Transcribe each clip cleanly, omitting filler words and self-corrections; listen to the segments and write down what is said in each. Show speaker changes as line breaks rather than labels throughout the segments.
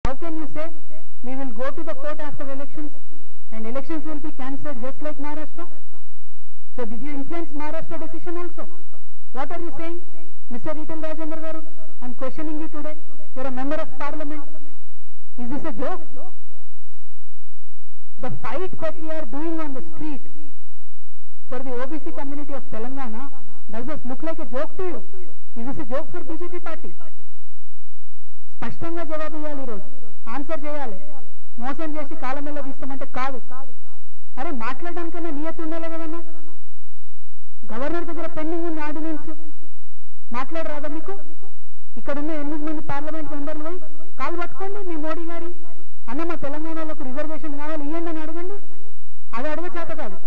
How can you say we will go to the court after elections and elections will be cancelled just like Maharashtra? So did you influence Maharashtra decision also? What are you saying, Mr. Eatal Rajendra Garu? I am questioning you today. You are a member of parliament. Is this a joke? The fight that we are doing on the street for the OBC community of Telangana, does this look like a joke to you? Is this a joke for BJP party? స్పష్టంగా జవాబు ఇవ్వాలి, ఈరోజు answer చేయాలి. మోసం చేసి కాలమెల్ల తీస్తామంటే కాదు. అరే మాట్లాడడానికన్నా నియతి ఉండాలి కదన్నా. గవర్నర్ దగ్గర పెండింగ్ ఉన్న ఆర్డినెన్స్ మాట్లాడరాదా మీకు? ఇక్కడున్న 8 మంది పార్లమెంట్ మెంబర్లు పోయి కాలు పట్టుకోండి మీ మోడీ గారి, అన్న మా తెలంగాణలోకి రిజర్వేషన్ కావాలి ఇవ్వండి అని అడగండి. అది అడగ చేత కాదు,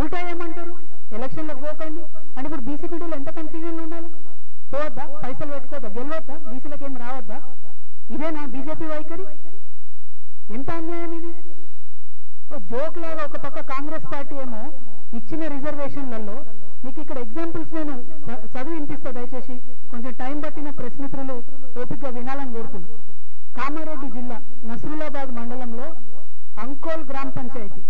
ఉల్టా ఏమంటారు ఎలక్షన్లకు పోకండి అని. ఇప్పుడు బీసీ బిడ్డలు ఎంత కన్ఫ్యూజన్ ఉండాలి? పోవద్దా, పైసలు పెట్టుకోవద్దా, గెలవద్దా, బీసీలకు ఏం రావద్దా? ఇదేనా బీజేపీ వైఖరి? ఎంత అన్యాయం ఇది! జోక్ లాగా ఒక పక్క కాంగ్రెస్ పార్టీ ఏమో ఇచ్చిన రిజర్వేషన్లలో, మీకు ఇక్కడ ఎగ్జాంపుల్స్ నేను చదివి వినిపిస్తా, దయచేసి కొంచెం టైం పట్టిన ప్రెస్ మిత్రులు ఓపికగా వినాలని కోరుతున్నా. కామారెడ్డి జిల్లా నసరులాబాద్ మండలంలో అంకోల్ గ్రామ పంచాయతీ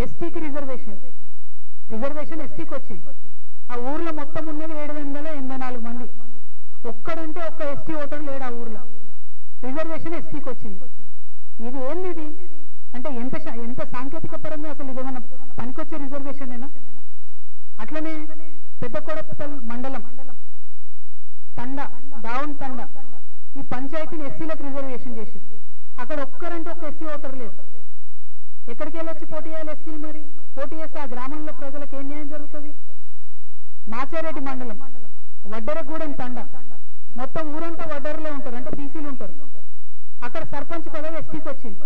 ఎస్టీకి రిజర్వేషన్ ఎస్టీకి వచ్చింది. ఆ ఊర్లో మొత్తం ఉన్నది 784 మంది. ఒక్కడంటే ఒక్క ఎస్టీ ఓటర్ లేడు ఆ ఊర్లో. రిజర్వేషన్ ఎస్టీకి వచ్చింది. ఇది ఏంది ఇది అంటే ఎంత సాంకేతిక పరంగా అసలు ఇదేమన్నా పనికొచ్చే రిజర్వేషన్ ఏనా? అట్లనే పెద్దకొడపల్ మండలం దావన్ తండ ఈ పంచాయతీని ఎస్సీలకు రిజర్వేషన్ చేశారు. అక్కడ ఒక్కరంటే ఒక్క ఎస్సీ ఓటర్ లేదు. ఎక్కడికి వెళ్ళొచ్చి పోటీ చేయాలి ఎస్సీలు? మరి పోటీ చేస్తే ఆ గ్రామంలో ప్రజలకు ఏం న్యాయం జరుగుతుంది? మాచారెడ్డి మండలం వడ్డెరగూడెం తండ, మొత్తం ఊరంతా వడ్డెరలో ఉంటారు, అంటే బీసీలు ఉంటారు. అక్కడ సర్పంచ్ పదవి ఎస్టీకి వచ్చింది.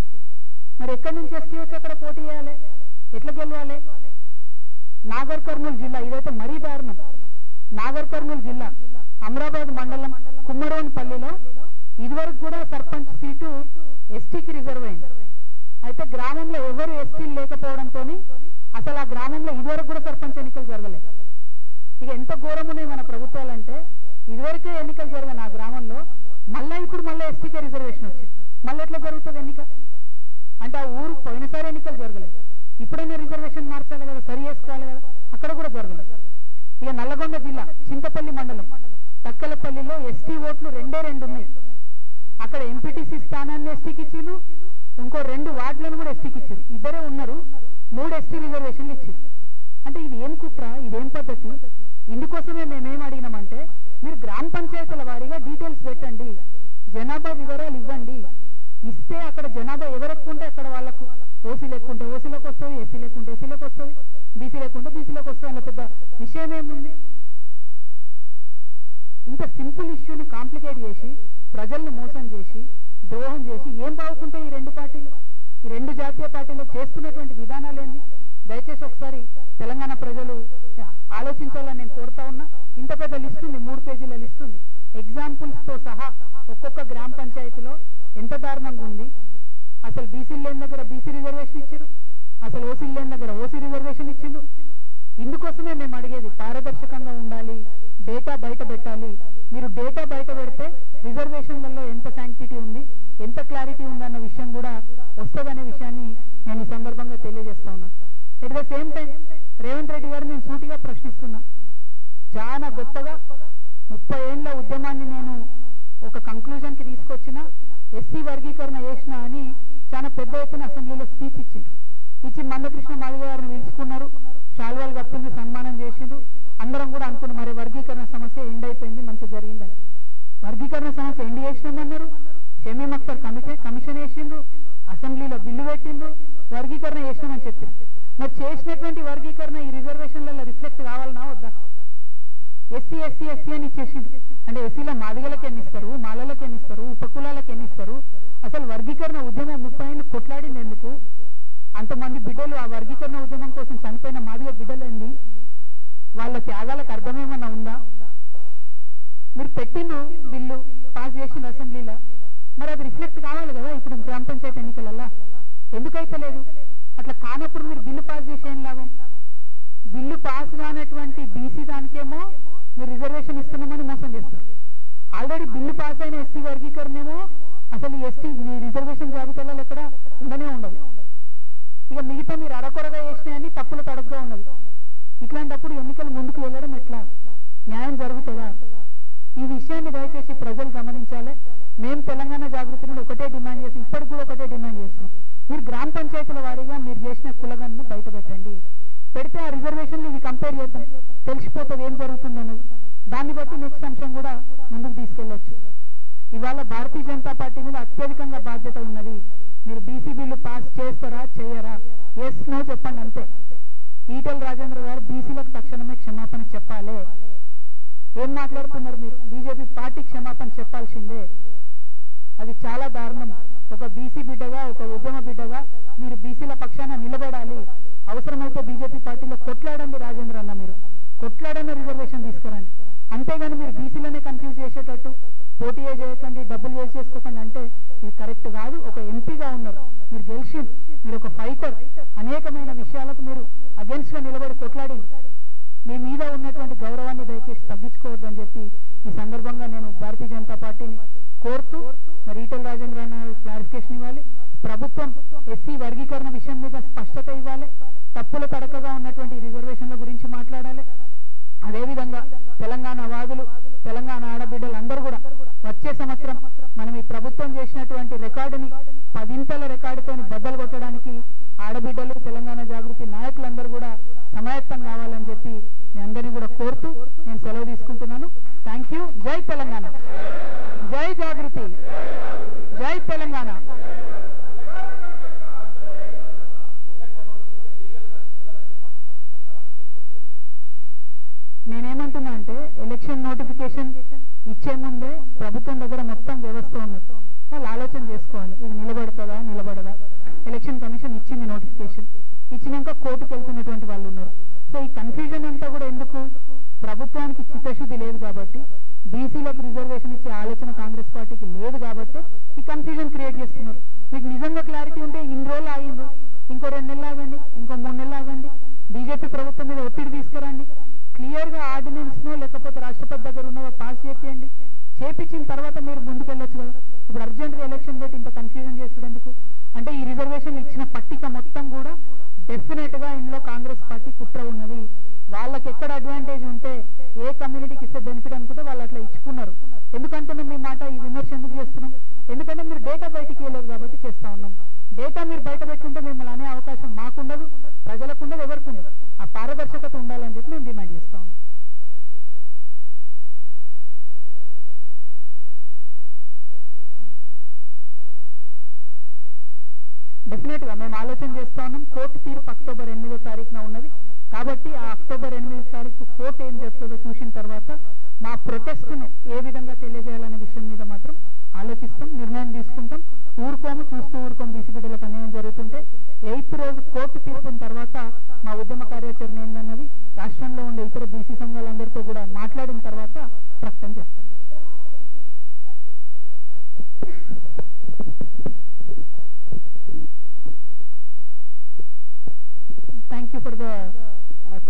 మరి ఎక్కడి నుంచి ఎస్టీ వచ్చి అక్కడ పోటీ చేయాలి? ఎట్లా గెలవాలి? నాగర్ కర్నూలు జిల్లా, ఇదైతే మరీ దారుణం. నాగర్ కర్నూలు జిల్లా అమరాబాద్ మండలం కుమ్మరోన్పల్లిలో ఇదివరకు కూడా సర్పంచ్ సీటు ఎస్టీకి రిజర్వ్ అయింది. అయితే గ్రామంలో ఎవరు ఎస్టీలు లేకపోవడంతో అసలు ఆ గ్రామంలో ఇదివరకు కూడా సర్పంచ్ ఎన్నికలు జరగలేదు. ఇక ఎంత ఘోరం ఉన్నాయి మన ప్రభుత్వాలు అంటే, ఇదివరకే ఎన్నికలు జరగని ఆ గ్రామంలో మళ్ళీ ఇప్పుడు ఎస్టీకే రిజర్వేషన్ వచ్చింది. మళ్ళీ ఎట్లా జరుగుతుంది ఎన్నిక? అంటే ఆ ఊరు పోయినసారి ఎన్నికలు జరగలేదు, ఇప్పుడైనా రిజర్వేషన్ మార్చాలి కదా, సరి చేసుకోవాలి కదా. అక్కడ కూడా జరగలేదు. ఇక నల్లగొండ జిల్లా చింతపల్లి మండలం తక్కలపల్లిలో ఎస్టీ ఓట్లు 2 ఉన్నాయి. అక్కడ ఎంపీటీసీ స్థానాన్ని ఎస్టీకి ఇచ్చారు, ఇంకో 2 వార్డులను కూడా ఎస్టీకి ఇచ్చారు. ఇద్దరే ఉన్నారు, 3 ఎస్టీ రిజర్వేషన్లు ఇచ్చారు. అంటే ఇది ఏం కుట్ర, ఇదేం పద్ధతి? ఇందుకోసమే మేమేం అడిగినామంటే, మీరు గ్రామ పంచాయతీల వారీగా డీటెయిల్స్ పెట్టండి, జనాభా వివరాలు ఇవ్వండి. ఇస్తే అక్కడ జనాభా ఎవరు ఎక్కువ ఉంటే అక్కడ వాళ్ళకు ఓసీ లేకుంటే ఓసీలోకి వస్తుంది, ఎస్సీ లేకుంటే ఎస్సీలోకి వస్తుంది, బీసీ లేకుంటే బీసీలోకి వస్తుంది. అన్న పెద్ద విషయం ఏముంది? ఇంత సింపుల్ ఇష్యూని కాంప్లికేట్ చేసి ప్రజల్ని మోసం చేసి ద్రోహం చేసి ఏం బాగుంటాయి ఈ 2 పార్టీలు, ఈ 2 జాతీయ పార్టీలు చేస్తున్నటువంటి విధానాలు ఏంది? దయచేసి ఒకసారి తెలంగాణ ప్రజలు ఆలోచించాలని నేను కోరుతా ఉన్నా. ఇంత పెద్ద లిస్ట్ ఉంది, 3 పేజీల లిస్ట్ ఉంది, ఎగ్జాంపుల్స్ తో సహా ఒక్కొక్క గ్రామ పంచాయతీలో ఎంత దారుణంగా ఉంది. అసలు బీసీలు లేని దగ్గర బీసీ రిజర్వేషన్ ఇచ్చారు, అసలు ఓసీలు లేని దగ్గర ఓసీ రిజర్వేషన్ ఇచ్చిండు. ఇందుకోసమే మేము అడిగేది పారదర్శకంగా ఉండాలి, డేటా బయట పెట్టాలి. మీరు డేటా బయట పెడితే రిజర్వేషన్లలో ఎంత శాంక్టిటీ ఉంది, ఎంత క్లారిటీ ఉంది అన్న విషయం కూడా వస్తుందనే విషయాన్ని నేను ఈ సందర్భంగా తెలియజేస్తా ఉన్నాను. At the same time Revanth Reddy గారు నేను సూటిగా ప్రశ్నిస్తున్నా. చాలా గొప్పగా 30 ఏళ్ల ఉద్యమాన్ని నేను ఒక కంక్లూజన్ కి తీసుకొచ్చిన, ఎస్సీ వర్గీకరణ చేసిన అని చాలా పెద్ద ఎత్తున అసెంబ్లీలో స్పీచ్ ఇచ్చి మందకృష్ణ మాదిగ గారిని పిలుచుకున్నారు, శాల్వాలు కప్పింది, సన్మానం చేసిండ్రు. అందరం కూడా అనుకున్నాం మరి వర్గీకరణ సమస్య ఎండ్ అయిపోయింది, మంచిగా జరిగిందని. వర్గీకరణ సమస్య ఎండ్ చేసినామన్నారు, షమీమ్ అఖ్తర్ కమిషన్ వేసిండ్రు, అసెంబ్లీలో బిల్లు పెట్టిండ్రు, వర్గీకరణ చేసినామని చెప్పారు. మరి చేసినటువంటి వర్గీకరణ ఈ రిజర్వేషన్లలో రిఫ్లెక్ట్ కావాలన్నా వద్దా? ఎస్సీ అని ఇచ్చేసిండ్రు. అంటే ఎస్సీలో మాదిగలకు ఎన్ని ఇస్తారు, మాలలకు ఎన్ని ఇస్తారు, ఉపకులాలకు ఎన్ని ఇస్తారు? అసలు వర్గీకరణ ఉద్యమం 30 ఏళ్ళు కొట్లాడింది ఎందుకు? అంతమంది బిడ్డలు ఆ వర్గీకరణ ఉద్యమం కోసం చనిపోయిన మాదిగ బిడ్డలేంది? వాళ్ళ త్యాగాలకు అర్థమేమన్నా ఉందా? మీరు పెట్టిండ్రు బిల్లు, పాస్ చేసిన అసెంబ్లీలో, మరి అది రిఫ్లెక్ట్ కావాలి కదా ఇప్పుడు గ్రామ పంచాయతీ ఎన్నికలల్లా. ఎందుకైతే లేదు? అట్లా కానప్పుడు మీరు బిల్లు పాస్ చేసి ఏం లాభం? బిల్లు పాస్ కానటువంటి బీసీ దానికేమో మీరు రిజర్వేషన్ ఇస్తున్నామని మోసం చేస్తారు. ఆల్రెడీ బిల్లు పాస్ అయిన ఎస్సీ వర్గీకరణ ఏమో అసలు ఎస్టీ మీ రిజర్వేషన్ జాబితాలలో ఎక్కడ ఉండనే ఉండదు. ఇక మిగతా మీరు అరకొరగా వేసినాయని తప్పుల తడగ్గా ఉన్నది. ఇట్లాంటప్పుడు ఎన్నికలు ముందుకు వెళ్ళడం ఎట్లా? న్యాయం జరుగుతుందా? ఈ విషయాన్ని దయచేసి ప్రజలు గమనించాలి. మేము తెలంగాణ జాగృతిని ఒకటే డిమాండ్ చేస్తాం, ఇప్పటికి కూడా ఒకటే డిమాండ్ చేస్తున్నాం. మీరు గ్రామ పంచాయతీల వారీగా మీరు చేసిన కులగన్ను బయట పెట్టండి. పెడితే ఆ రిజర్వేషన్లు ఇవి కంపేర్ చేద్దాం, తెలిసిపోతుంది ఏం జరుగుతుంది అన్నది. దాన్ని బట్టి నెక్స్ట్ అంశం కూడా ముందుకు తీసుకెళ్లొచ్చు. ఇవాళ భారతీయ జనతా పార్టీ మీద అత్యధికంగా బాధ్యత ఉన్నది. మీరు బీసీ బిల్లు పాస్ చేస్తారా చేయరా? ఎస్ నో చెప్పండి అంతే. ఈటెల రాజేంద్ర గారు బీసీలకు తక్షణమే క్షమాపణ చెప్పాలి. ఏం మాట్లాడుతున్నారు మీరు? బీజేపీ పార్టీ క్షమాపణ చెప్పాల్సిందే. అది చాలా దారుణం. ఒక బీసీ బిడ్డగా, ఒక ఉద్యమ బిడ్డగా మీరు బీసీల పక్షాన నిలబడాలి. అవసరమైతే బీజేపీ పార్టీలో కొట్లాడండి రాజేంద్ర అన్న, మీరు కొట్లాడన్న రిజర్వేషన్ తీసుకురండి. అంతేగాని మీరు బీసీలోనే కన్ఫ్యూజ్ చేసేటట్టు పోటీ చేయకండి, డబ్బులు వేస్ట్ చేసుకోకండి అంటే ఇది కరెక్ట్ కాదు. ఒక ఎంపీగా ఉన్నారు, మీరు గెలిచి, మీరు ఒక ఫైటర్. అనేకమైన విషయాలకు మీరు అగెన్స్ట్ గా నిలబడి కొట్లాడింది. మీ మీద ఉన్నటువంటి గౌరవాన్ని దయచేసి తగ్గించుకోవద్దని చెప్పి ఈ సందర్భంగా నేను భారతీయ జనతా పార్టీని కోరుతూ, మరి ఈటెల రాజేంద్ర క్లారిఫికేషన్ ఇవ్వాలి. ప్రభుత్వం ఎస్సీ వర్గీకరణ విషయం మీద స్పష్టత ఇవ్వాలి. తప్పుల తడకగా ఉన్నటువంటి రిజర్వేషన్ల గురించి మాట్లాడాలి. అదేవిధంగా తెలంగాణ వాదులు, తెలంగాణ ఆడబిడ్డలు అందరూ కూడా వచ్చే సంవత్సరం మనం ఈ ప్రభుత్వం చేసినటువంటి రికార్డుని 10 రికార్డుతో బద్దలు కొట్టడానికి ఆడబిడ్డలు, తెలంగాణ జాగృతి నాయకులందరూ కూడా సమాయత్తం కావాలని చెప్పి మీ అందరినీ కూడా కోరుతూ నేను సెలవు తీసుకుంటున్నాను. Thank you. జై తెలంగాణ, జై జాగృతి, జై తెలంగాణ. నేనేమంటున్నా అంటే ఎలక్షన్ నోటిఫికేషన్ ఇచ్చే ముందే ప్రభుత్వం దగ్గర మొత్తం వ్యవస్థ ఉన్నది. వాళ్ళు ఆలోచన చేసుకోవాలి, ఇది నిలబడుతుందా నిలబడదా. ఎలక్షన్ కమిషన్ ఇచ్చింది నోటిఫికేషన్, ఇచ్చినాక కోర్టుకు వెళ్తున్నటువంటి వాళ్ళు ఉన్నారు. సో ఈ కన్ఫ్యూజన్ అంతా కూడా ఎందుకు? ప్రభుత్వానికి చిత్తశుద్ధి లేదు కాబట్టి, బీసీలకు రిజర్వేషన్ ఇచ్చే ఆలోచన కాంగ్రెస్ పార్టీకి లేదు కాబట్టి ఈ కన్ఫ్యూజన్ క్రియేట్ చేస్తున్నారు. మీకు నిజంగా క్లారిటీ ఉంటే ఇన్ని రోజులు ఆగింది, ఇంకో 2 నెలలు ఆగండి, ఇంకో 3 నెలలు ఆగండి. బీజేపీ ప్రభుత్వం మీద ఒత్తిడి తీసుకురండి. క్లియర్ గా ఆర్డినెన్స్ నో లేకపోతే రాష్ట్రపతి దగ్గర ఉన్నదో పాస్ చేపియండి. చేపించిన తర్వాత మీరు ముందుకు వెళ్ళొచ్చు కదా. ఇప్పుడు అర్జెంట్ గా ఎలక్షన్ పెట్టి ఇంత కన్ఫ్యూజన్ చేసేందుకు అంటే ఈ రిజర్వేషన్ ఇచ్చిన పట్టిక మొత్తం కూడా డెఫినెట్ గా ఇందులో కాంగ్రెస్ పార్టీ కుట్ర ఉన్నది. వాళ్ళకి ఎక్కడ అడ్వాంటేజ్ ఉంటే, ఏ కమ్యూనిటీకి ఇస్తే బెనిఫిట్ అనుకుంటే వాళ్ళు అట్లా ఇచ్చుకున్నారు. ఎందుకంటే మీ మాట ఈ విమర్శ ఎందుకు చేస్తున్నాం? ఎందుకంటే మీరు డేటా బయటికి వెళ్ళలేదు కాబట్టి చేస్తా ఉన్నాం. డేటా మీరు బయట పెట్టుంటే మిమ్మల్ని అనే అవకాశం మాకుండదు, ప్రజలకు ఉండదు, ఎవరికి ఉండదు. ఆ పారదర్శకత ఉండాలని చెప్పి మేము డిమాండ్ చేస్తా ఉన్నాం. డెఫినెట్ గా మేము ఆలోచన చేస్తా ఉన్నాం. కోర్టు తీర్పు అక్టోబర్ 8వ తారీఖున ఉన్నది కాబట్టి ఆ అక్టోబర్ 8వ తారీఖు కోర్టు ఏం చెప్తుందో చూసిన తర్వాత మా ప్రొటెస్ట్ ను ఏ విధంగా తెలియజేయాలనే విషయం మీద మాత్రం ఆలోచిస్తాం, నిర్ణయం తీసుకుంటాం. ఊరుకోము, చూస్తూ ఊరుకోము. బీసీ బిడ్డలకు అన్యాయం జరుగుతుంటే 8వ రోజు కోర్టు తీర్పున తర్వాత మా ఉద్యమ కార్యాచరణ ఏందన్నది రాష్ట్రంలో ఉండే ఇతర బీసీ సంఘాలందరితో కూడా మాట్లాడిన తర్వాత ప్రకటన చేస్తాం. Thank you for the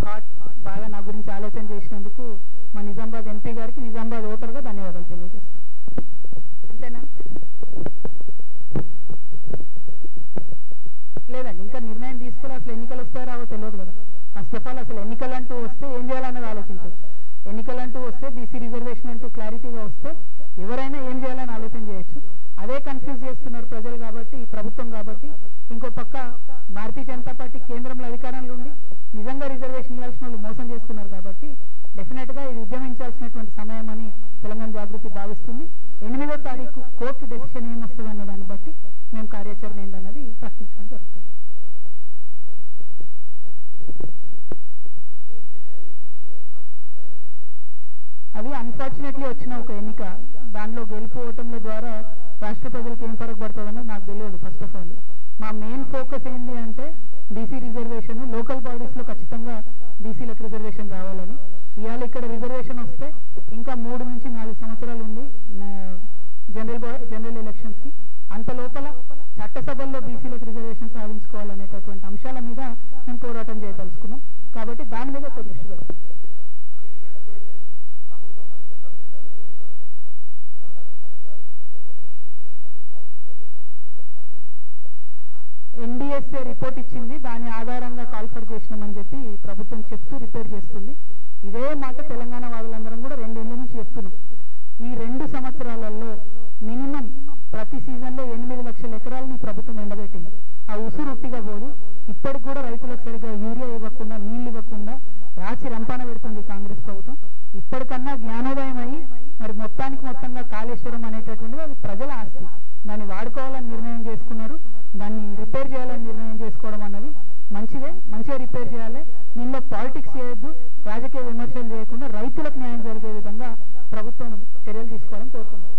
thought. బాగా నా గురించి ఆలోచన చేసినందుకు మా నిజామాబాద్ ఎంపీ గారికి, నిజామాబాద్ ఓటర్గా ధన్యవాదాలు తెలియజేస్తాను. అంతేనా? లేదండి, ఇంకా నిర్ణయం తీసుకోవాలి. అసలు ఎన్నికలు వస్తాయో రావో తెలియదు కదా. ఫస్ట్ ఆఫ్ ఆల్ అసలు ఎన్నికలు అంటూ వస్తే ఏం చేయాలన్నది ఆలోచించవచ్చు. ఎన్నికలు అంటూ వస్తే, బీసీ రిజర్వేషన్ అంటూ క్లారిటీగా వస్తే ఎవరైనా ఏం చేయాలని ఆలోచన చేయొచ్చు. అదే కన్ఫ్యూజ్ చేస్తున్నారు ప్రజలు కాబట్టి, ఈ ప్రభుత్వం కాబట్టి. ఇంకో పక్క భారతీయ జనతా పార్టీ కేంద్రంలో అధికారంలో ఉండి నిజంగా రిజర్వేషన్ ఇవ్వాల్సిన వాళ్ళు మోసం చేస్తున్నారు కాబట్టి డెఫినెట్ గా ఇది ఉద్యమించాల్సినటువంటి సమయం అని తెలంగాణ జాగృతి భావిస్తుంది. 8వ తారీఖు కోర్టు డెసిషన్ ఏమొస్తుంది అన్న దాన్ని బట్టి మేము కార్యాచరణ ఏందన్నది ప్రకటించడం జరుగుతుంది. అది అన్ఫార్చునేట్లీ వచ్చిన ఒక ఎన్నిక. దానిలో గెలుపు ఓటముల ద్వారా రాష్ట్ర ప్రజలకు ఏం ఫరక్ పడుతుందన్నది నాకు తెలియదు. ఫస్ట్ ఆఫ్ ఆల్ మా మెయిన్ ఫోకస్ ఏంటి అంటే బీసీ రిజర్వేషన్ లోకల్ బాడీస్ లో ఖచ్చితంగా బీసీలకు రిజర్వేషన్ రావాలని. ఇవాళ ఇక్కడ రిజర్వేషన్ వస్తే ఇంకా 3 నుంచి 4 సంవత్సరాలు ఉంది జనరల్ ఎలక్షన్స్ కి. అంత లోపల చట్టసభల్లో బీసీలకు రిజర్వేషన్ సాధించుకోవాలనేటటువంటి అంశాల మీద మేము పోరాటం చేయదలుచుకున్నాం కాబట్టి దాని మీద ఎక్కువ దృష్టి పెడతాం. యుఎస్ఏ రిపోర్ట్ ఇచ్చింది, దాని ఆధారంగా కాల్ఫర్ చేసినామని చెప్పి ప్రభుత్వం చెప్తూ రిపేర్ చేస్తుంది. ఇదే మాట తెలంగాణ వాదులందరం కూడా 2 ఏళ్ల నుంచి చెప్తున్నాం. ఈ 2 సంవత్సరాలలో మినిమం ప్రతి సీజన్లో 8 లక్షల ఎకరాలని ప్రభుత్వం ఎండబెట్టింది. ఆ ఉసురు ఉట్టిగా పోదు. ఇప్పటికి కూడా రైతులకు సరిగా యూరియా ఇవ్వకుండా, నీళ్లు ఇవ్వకుండా రాచి రంపాన పెడుతుంది కాంగ్రెస్ ప్రభుత్వం. ఇప్పటికన్నా జ్ఞానోదయం అయ్యి మరి మొత్తంగా కాళేశ్వరం అనేటటువంటిది అది ప్రజల ఆస్తి, దాన్ని వాడుకోవాలని నిర్ణయం చేసుకున్నారు. దాన్ని రిపేర్ చేయాలని నిర్ణయం చేసుకోవడం అన్నది మంచిగా రిపేర్ చేయాలి. దీనిలో పాలిటిక్స్ చేయొద్దు, రాజకీయ విమర్శలు చేయకుండా రైతులకు న్యాయం జరిగే విధంగా ప్రభుత్వం చర్యలు తీసుకోవాలని కోరుకుంటున్నాం.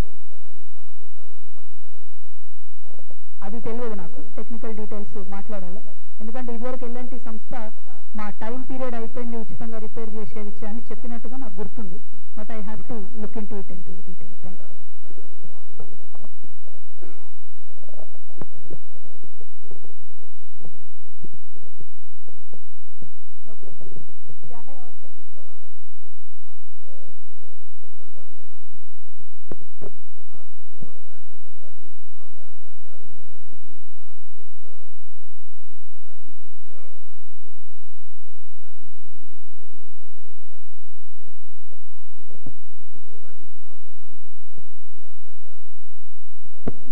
అది తెలియదు నాకు, టెక్నికల్ డీటెయిల్స్ మాట్లాడాలి. ఎందుకంటే ఇదివరకు ఎల్ఎన్టీ సంస్థ మా టైం పీరియడ్ అయిపోయింది, ఉచితంగా రిపేర్ చేసేది అని చెప్పినట్టుగా నాకు గుర్తుంది. But I have to look in to it in to detail. Thank you.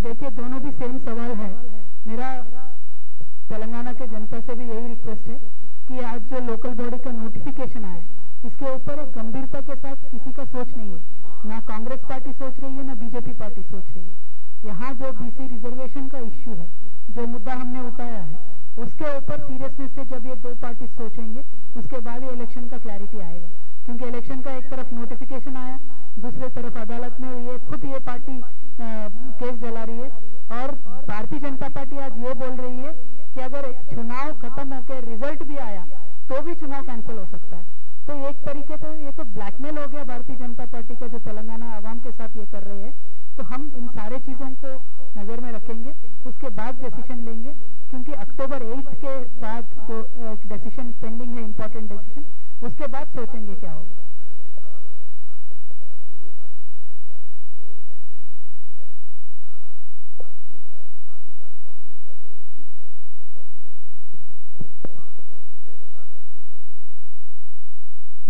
देखिए, दोनों भी सेम सवाल है. मेरा तेलंगाना के जनता से भी यही रिक्वेस्ट है कि आज जो लोकल बॉडी का नोटिफिकेशन आया इसके ऊपर एक गंभीरता के साथ किसी का सोच नहीं है. ना कांग्रेस पार्टी सोच रही है, ना बीजेपी पार्टी सोच रही है. यहाँ जो बीसी रिजर्वेशन का इश्यू है, जो मुद्दा हमने उठाया है, उसके ऊपर सीरियसनेस से जब ये 2 पार्टी सोचेंगे उसके बाद ही इलेक्शन का क्लैरिटी आएगा. क्योंकि इलेक्शन का एक तरफ नोटिफिकेशन आया, दूसरे तरफ अदालत में ये पार्टी केस डला रही है. और भारतीय जनता पार्टी आज ये बोल रही है कि अगर चुनाव खत्म होकर रिजल्ट भी आया तो भी चुनाव कैंसिल हो सकता है. तो एक तरीके से ये तो ब्लैकमेल हो गया भारतीय जनता पार्टी का, जो तेलंगाना आवाम के साथ ये कर रहे हैं. तो हम इन सारे चीजों को नजर में रखेंगे, उसके बाद डिसीजन लेंगे. क्योंकि अक्टूबर 8 के बाद जो डिसीजन पेंडिंग है, इंपॉर्टेंट डिसीजन, उसके बाद सोचेंगे क्या होगा.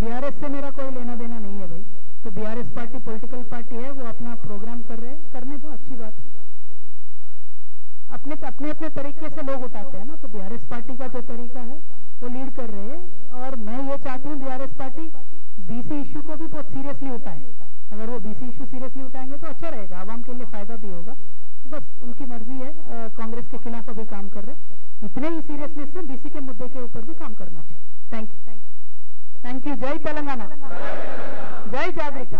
बीआरएस से मेरा कोई लेना देना नहीं है भाई. तो बीआरएस पार्टी पॉलिटिकल पार्टी है, वो अपना प्रोग्राम कर रहे हैं, करने दो, अच्छी बात है. अपने तरीके से लोग उठाते हैं ना. तो बीआरएस पार्टी का जो तरीका है वो लीड कर रहे हैं. और मैं ये चाहती हूँ बीआरएस पार्टी बीसी इश्यू को भी बहुत सीरियसली उठाए. अगर वो बीसी इश्यू सीरियसली उठाएंगे तो अच्छा रहेगा, आवाम के लिए फायदा भी होगा. तो बस उनकी मर्जी है. कांग्रेस के खिलाफ अभी काम कर रहे हैं. इतने ही सीरियसनेस से बीसी के मुद्दे के ऊपर भी काम करना चाहिए. Thank you. जय तेलंगाना, जय जागृति.